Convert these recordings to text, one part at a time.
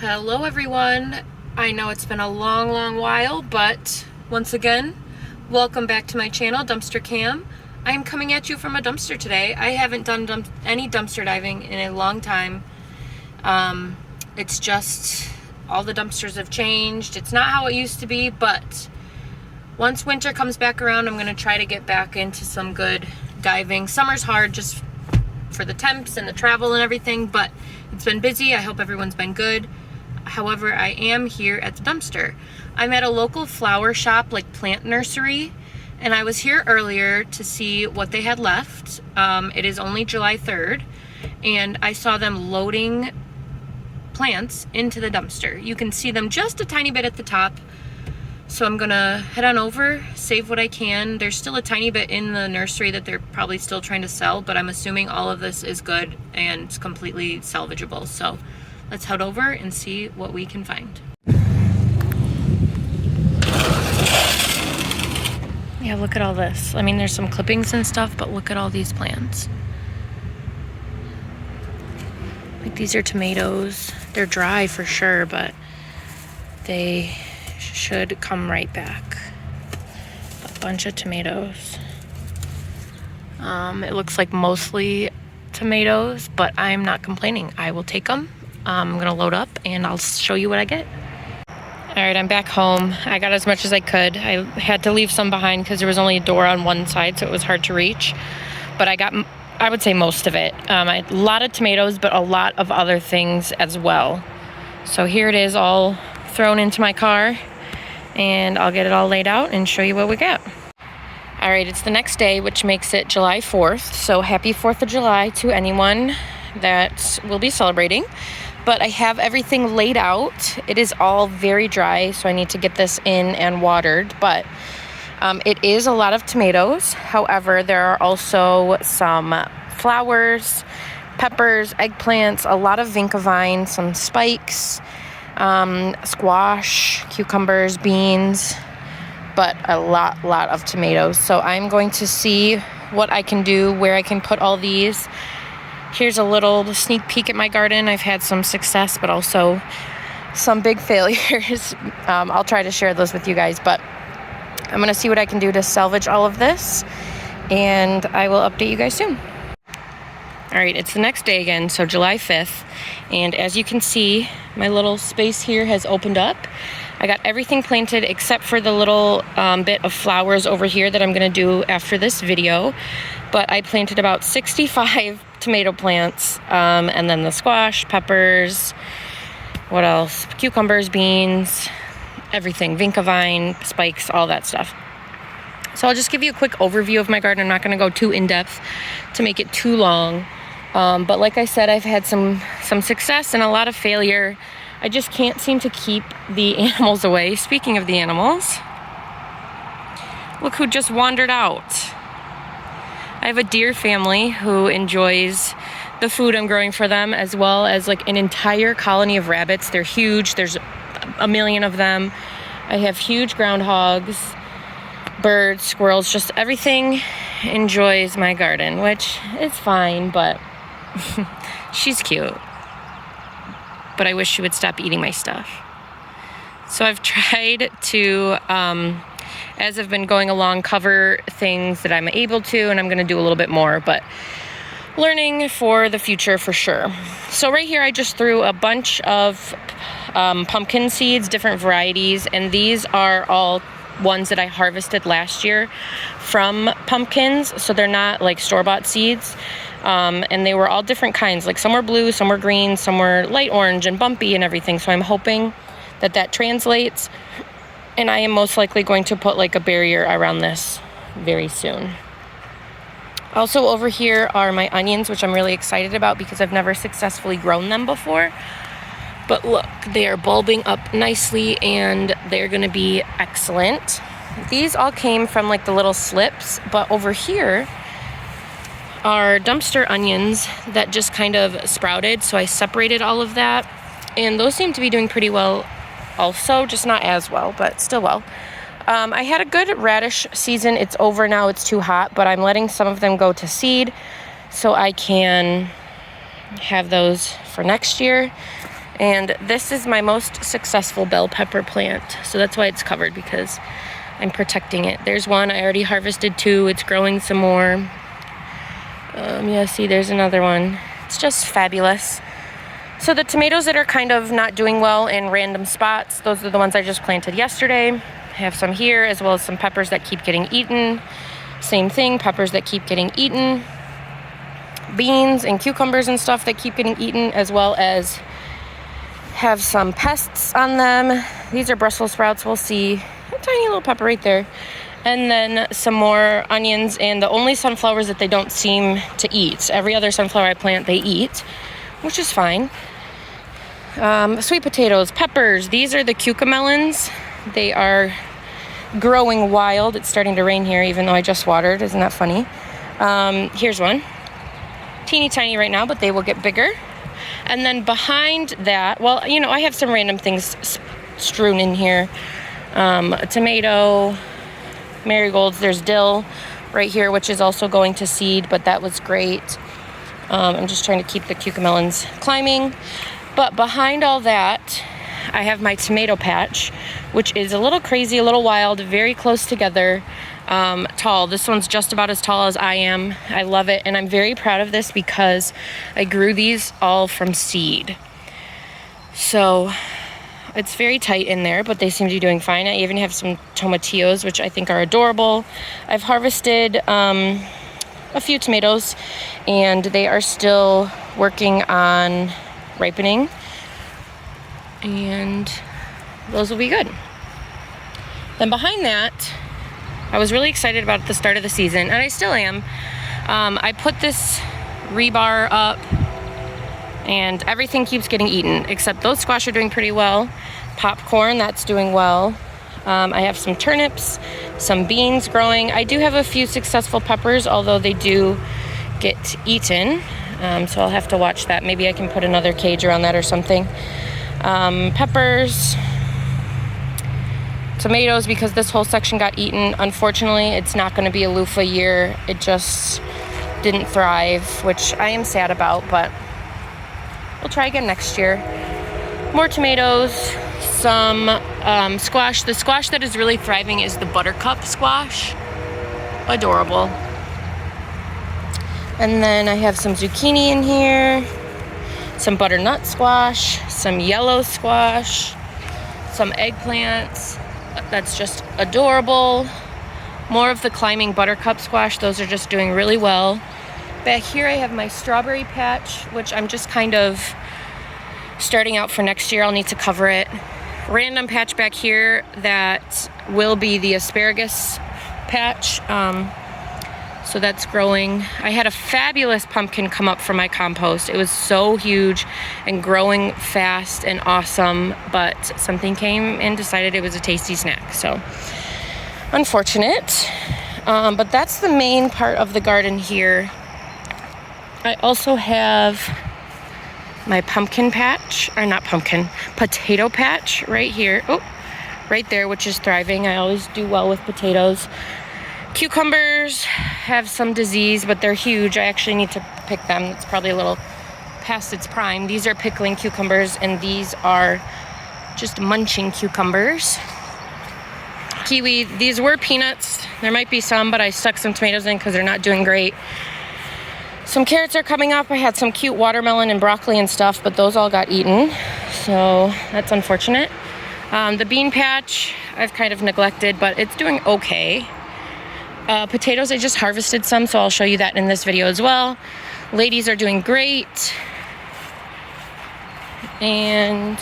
Hello everyone. I know it's been a long while, but once again, welcome back to my channel, Dumpster Cam. I am coming at you from a dumpster today. I haven't done any dumpster diving in a long time. It's just all the dumpsters have changed. It's not how it used to be, but once winter comes back around, I'm gonna try to get back into some good diving. Summer's hard just for the temps and the travel and everything, but it's been busy. I hope everyone's been good. However, I am here at the dumpster. I'm at a local flower shop, like plant nursery, and I was here earlier to see what they had left. It is only July 3rd, and I saw them loading plants into the dumpster. You can see them just a tiny bit at the top. So I'm gonna head on over, save what I can. There's still a tiny bit in the nursery that they're probably still trying to sell, but I'm assuming all of this is good and completely salvageable. So let's head over and see what we can find. Yeah, look at all this. I mean, there's some clippings and stuff, but look at all these plants. Like, these are tomatoes. They're dry for sure, but they should come right back. A bunch of tomatoes. It looks like mostly tomatoes, but I'm not complaining. I will take them. I'm gonna load up and I'll show you what I get. All right, I'm back home. I got as much as I could. I had to leave some behind because there was only a door on one side, so it was hard to reach. But I got, I would say, most of it. A lot of tomatoes, but a lot of other things as well. So here it is, all thrown into my car, and I'll get it all laid out and show you what we got. All right, it's the next day, which makes it July 4th. So happy 4th of July to anyone that will be celebrating. But I have everything laid out. It is all very dry, so I need to get this in and watered. But it is a lot of tomatoes. However, there are also some flowers, peppers, eggplants, a lot of vinca vine, some spikes, squash, cucumbers, beans, but a lot of tomatoes. So I'm going to see what I can do, where I can put all these. Here's a little sneak peek at my garden. I've had some success, but also some big failures. I'll try to share those with you guys, but I'm gonna see what I can do to salvage all of this, and I will update you guys soon. All right, it's the next day again, so July 5th, and as you can see, my little space here has opened up. I got everything planted except for the little bit of flowers over here that I'm gonna do after this video, but I planted about 65 tomato plants, and then the squash, peppers, what else? Cucumbers, beans, everything, vinca vine, spikes, all that stuff. So I'll just give you a quick overview of my garden. I'm not gonna go too in-depth to make it too long. But like I said, I've had some success and a lot of failure. I just can't seem to keep the animals away. Speaking of the animals, look who just wandered out. I have a deer family who enjoys the food I'm growing for them, as well as like an entire colony of rabbits. They're huge. There's a million of them. I have huge groundhogs, birds, squirrels, just everything enjoys my garden, which is fine, but she's cute. But I wish she would stop eating my stuff. So I've tried to, as I've been going along, cover things that I'm able to, and I'm gonna do a little bit more, but learning for the future for sure. So right here, I just threw a bunch of pumpkin seeds, different varieties, and these are all ones that I harvested last year from pumpkins, so they're not like store-bought seeds. And they were all different kinds, like some were blue, some were green, some were light orange and bumpy and everything. So I'm hoping that that translates, and I am most likely going to put like a barrier around this very soon. Also over here are my onions, which I'm really excited about because I've never successfully grown them before. But look, they are bulbing up nicely and they're gonna be excellent. These all came from like the little slips, but over here are dumpster onions that just kind of sprouted. So I separated all of that, and those seem to be doing pretty well also, just not as well, but still well. I had a good radish season. It's over now, it's too hot, but I'm letting some of them go to seed so I can have those for next year. And this is my most successful bell pepper plant. So that's why it's covered, because I'm protecting it. There's one, I already harvested 2. It's growing some more. Yeah, see, there's another one. It's just fabulous. So the tomatoes that are kind of not doing well in random spots, those are the ones I just planted yesterday. I have some here, as well as some peppers that keep getting eaten. Same thing, peppers that keep getting eaten. Beans and cucumbers and stuff that keep getting eaten, as well as have some pests on them. These are Brussels sprouts, we'll see. A tiny little pepper right there. And then some more onions, and the only sunflowers that they don't seem to eat. Every other sunflower I plant, they eat, which is fine. Sweet potatoes, peppers. These are the cucamelons. They are growing wild. It's starting to rain here, even though I just watered. Isn't that funny? Here's one. Teeny tiny right now, but they will get bigger. And then behind that, well, you know, I have some random things strewn in here. A tomato, marigolds. There's dill right here, which is also going to seed, but that was great. I'm just trying to keep the cucamelons climbing. But behind all that, I have my tomato patch, which is a little crazy, a little wild, very close together, tall. This one's just about as tall as I am. I love it, and I'm very proud of this because I grew these all from seed. So it's very tight in there, but they seem to be doing fine. I even have some tomatillos, which I think are adorable. I've harvested a few tomatoes, and they are still working on ripening, and those will be good. Then behind that, I was really excited about at the start of the season, and I still am. I put this rebar up, and everything keeps getting eaten, except those squash are doing pretty well. Popcorn, that's doing well. I have some turnips, some beans growing. I do have a few successful peppers, although they do get eaten. So I'll have to watch that. Maybe I can put another cage around that or something. Peppers, tomatoes, because this whole section got eaten. Unfortunately, it's not going to be a loofah year. It just didn't thrive, which I am sad about, but we'll try again next year. More tomatoes, some squash. The squash that is really thriving is the buttercup squash. Adorable. And then I have some zucchini in here, some butternut squash, some yellow squash, some eggplants. That's just adorable. More of the climbing buttercup squash. Those are just doing really well. Back here I have my strawberry patch, which I'm just kind of starting out for next year. I'll need to cover it. Random patch back here that will be the asparagus patch. So that's growing. I had a fabulous pumpkin come up from my compost. It was so huge and growing fast and awesome, but something came and decided it was a tasty snack. So unfortunate. But that's the main part of the garden here. I also have my pumpkin patch, or not pumpkin, potato patch right here. Oh, right there, which is thriving. I always do well with potatoes. Cucumbers have some disease, but they're huge. I actually need to pick them. It's probably a little past its prime. These are pickling cucumbers, and these are just munching cucumbers. Kiwi, these were peanuts. There might be some, but I stuck some tomatoes in because they're not doing great. Some carrots are coming up. I had some cute watermelon and broccoli and stuff, but those all got eaten, so that's unfortunate. The bean patch I've kind of neglected, but it's doing okay. Potatoes, I just harvested some, so I'll show you that in this video as well. Ladies are doing great. And,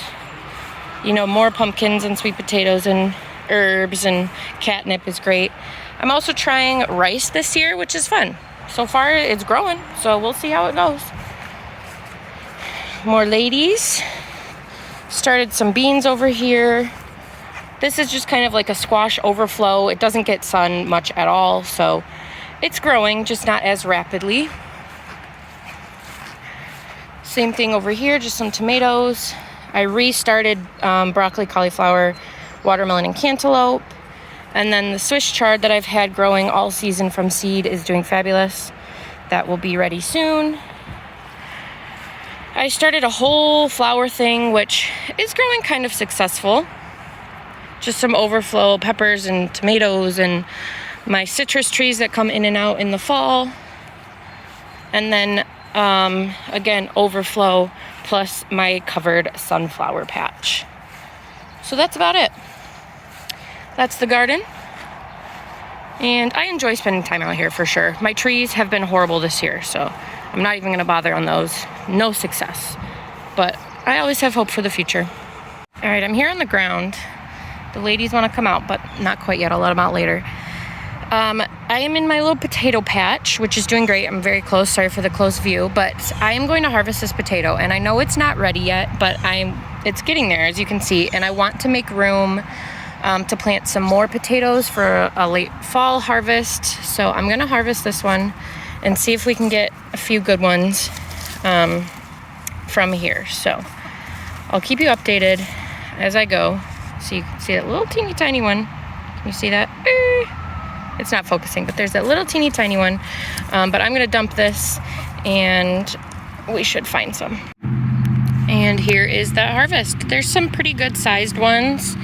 you know, more pumpkins and sweet potatoes and herbs, and catnip is great. I'm also trying rice this year, which is fun. So far, it's growing, so we'll see how it goes. More ladies. Started some beans over here. This is just kind of like a squash overflow. It doesn't get sun much at all, so it's growing, just not as rapidly. Same thing over here, just some tomatoes. I restarted broccoli, cauliflower, watermelon, and cantaloupe. And then the Swiss chard that I've had growing all season from seed is doing fabulous. That will be ready soon. I started a whole flower thing, which is growing kind of successful. Just some overflow peppers and tomatoes and my citrus trees that come in and out in the fall. And then, again, overflow plus my covered sunflower patch. So that's about it. That's the garden. And I enjoy spending time out here for sure. My trees have been horrible this year, so I'm not even gonna bother on those. No success. But I always have hope for the future. All right, I'm here on the ground. The ladies wanna come out, but not quite yet. I'll let them out later. I am in my little potato patch, which is doing great. I'm very close, sorry for the close view, but I am going to harvest this potato, and I know it's not ready yet, but it's getting there, as you can see, and I want to make room to plant some more potatoes for a late fall harvest. So I'm gonna harvest this one and see if we can get a few good ones from here. So I'll keep you updated as I go. So you can see that little teeny tiny one. Can you see that? It's not focusing, but there's that little teeny tiny one. But I'm gonna dump this and we should find some. And here is the harvest. There's some pretty good sized ones.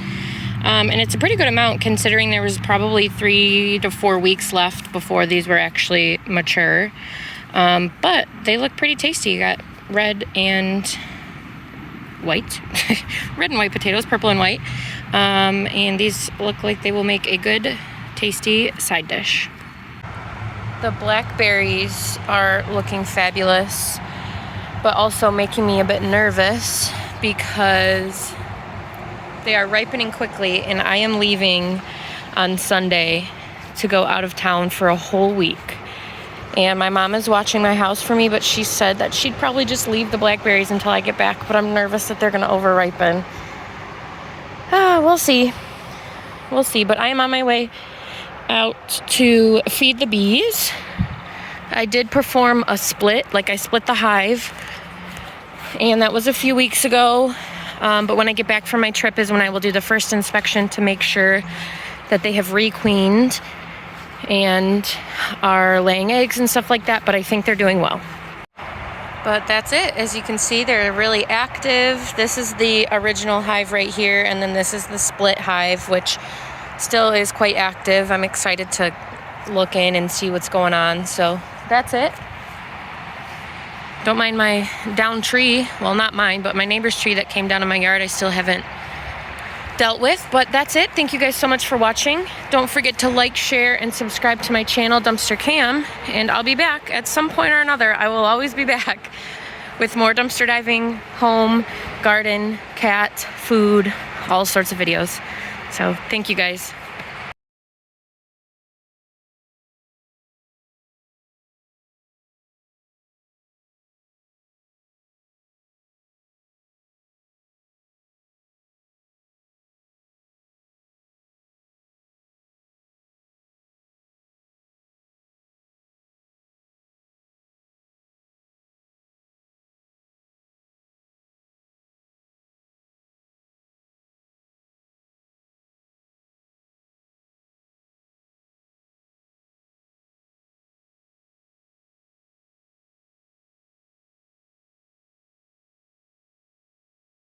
And it's a pretty good amount considering there was probably 3 to 4 weeks left before these were actually mature. But they look pretty tasty. You got red and white. Red and white potatoes, purple and white. And these look like they will make a good, tasty side dish. The blackberries are looking fabulous, but also making me a bit nervous because they are ripening quickly, and I am leaving on Sunday to go out of town for a whole week. And my mom is watching my house for me, but she said that she'd probably just leave the blackberries until I get back, but I'm nervous that they're gonna over-ripen. We'll see. We'll see, but I am on my way out to feed the bees. I did perform a split, like I split the hive, and that was a few weeks ago. But when I get back from my trip is when I will do the first inspection to make sure that they have requeened and are laying eggs and stuff like that, but I think they're doing well. But that's it. As you can see, they're really active. This is the original hive right here, and then this is the split hive, which still is quite active. I'm excited to look in and see what's going on. So that's it. Don't mind my down tree. Well, not mine, but my neighbor's tree that came down in my yard I still haven't dealt with. But that's it. Thank you guys so much for watching. Don't forget to like, share, and subscribe to my channel, Dumpster Cam. And I'll be back at some point or another. I will always be back with more dumpster diving, home, garden, cat, food, all sorts of videos. So thank you guys.